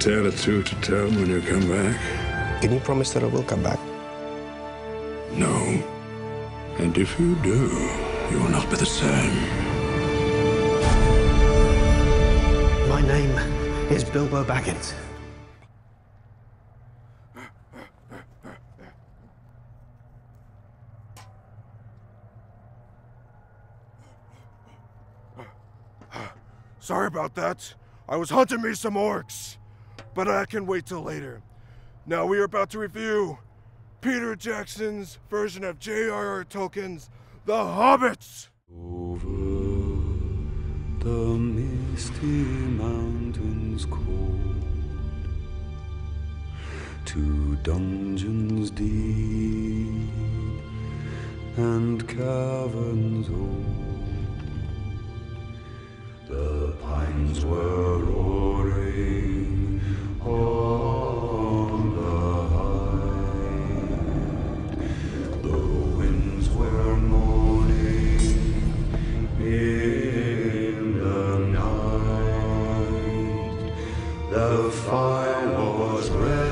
tale or two to tell when you come back? Can you promise that I will come back? No. And if you do, you will not be the same. My name is Bilbo Baggins. Sorry about that. I was hunting me some orcs. But I can wait till later. Now we are about to review Peter Jackson's version of J.R.R. Tolkien's The Hobbit. Over the misty mountains cold, to dungeons deep and caverns old, the pines were roaring on the height, the winds were moaning in the night, the fire was red,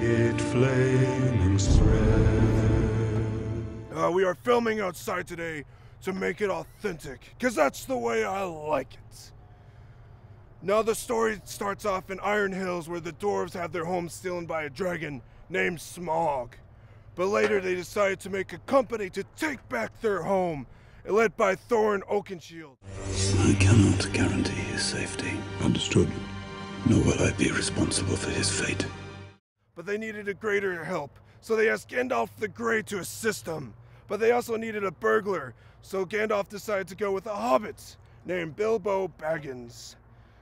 it flaming spread. We are filming outside today to make it authentic, because that's the way I like it. Now the story starts off in Iron Hills, where the dwarves have their home stolen by a dragon named Smaug. But later they decided to make a company to take back their home, led by Thorin Oakenshield. I cannot guarantee his safety, Understood. nor will I be responsible for his fate. But they needed a greater help, so they asked Gandalf the Grey to assist them. But they also needed a burglar, so Gandalf decided to go with a hobbit named Bilbo Baggins.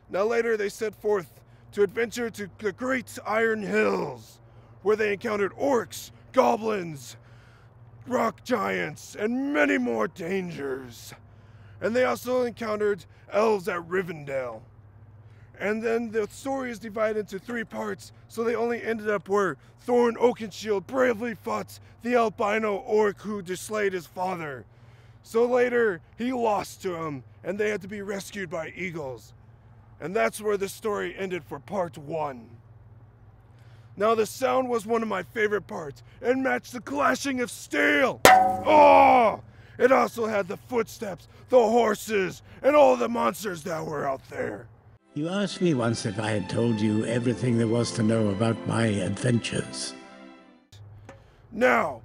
Now later they set forth to adventure to the Great Iron Hills, where they encountered orcs, goblins, rock giants, and many more dangers. And they also encountered elves at Rivendell. And then the story is divided into 3 parts, so they only ended up where Thorin Oakenshield bravely fought the albino orc who slayed his father. So later, he lost to him, and they had to be rescued by eagles. And that's where the story ended for part 1. Now the sound was one of my favorite parts, and matched the clashing of steel. Oh! It also had the footsteps, the horses, and all the monsters that were out there. You asked me once if I had told you everything there was to know about my adventures. Now,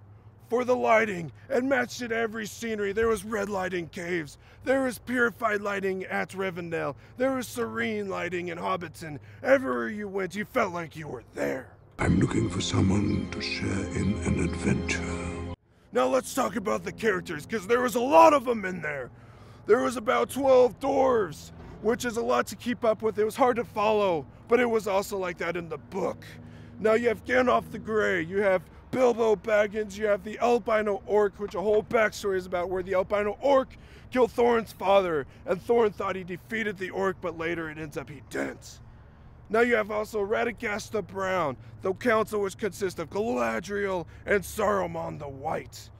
for the lighting, it matched at every scenery. There was red lighting caves. There was purified lighting at Rivendell. There was serene lighting in Hobbiton. Everywhere you went, you felt like you were there. I'm looking for someone to share in an adventure. Now let's talk about the characters, because there was a lot of them in there. There was about 12 dwarves, which is a lot to keep up with. It was hard to follow, but it was also like that in the book. Now you have Gandalf the Grey, you have Bilbo Baggins, you have the albino orc, which a whole backstory is about where the albino orc killed Thorin's father, and Thorin thought he defeated the orc, but later it ends up he didn't. Now you have also Radagast the Brown, the council which consists of Galadriel and Saruman the White.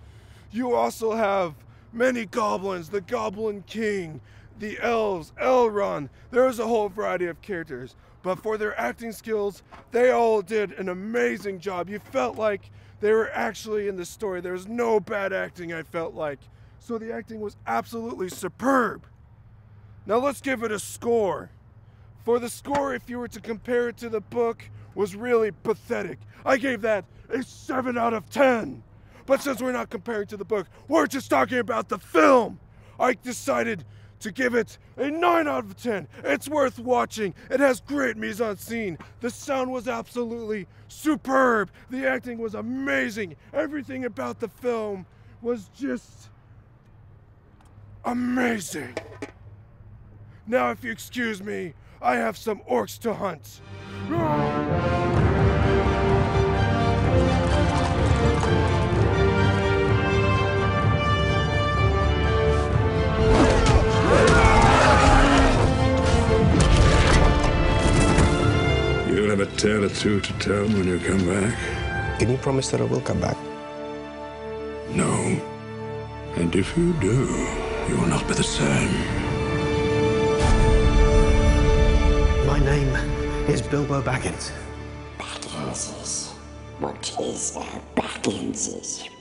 You also have many goblins, the Goblin King, the elves, Elrond. There was a whole variety of characters, but for their acting skills, they all did an amazing job. You felt like they were actually in the story. There was no bad acting, I felt like. So the acting was absolutely superb. Now let's give it a score. For the score, if you were to compare it to the book, was really pathetic. I gave that a 7 out of 10. But since we're not comparing to the book, we're just talking about the film. I decided to give it a 9 out of 10. It's worth watching. It has great mise-en-scene. The sound was absolutely superb. The acting was amazing. Everything about the film was just amazing. Now, if you excuse me, I have some orcs to hunt. You'll have a tale or two to tell when you come back? Can you promise that I will come back? No. And if you do, you will not be the same. My name is Bilbo Baggins. Bagginses. What is a Bagginses?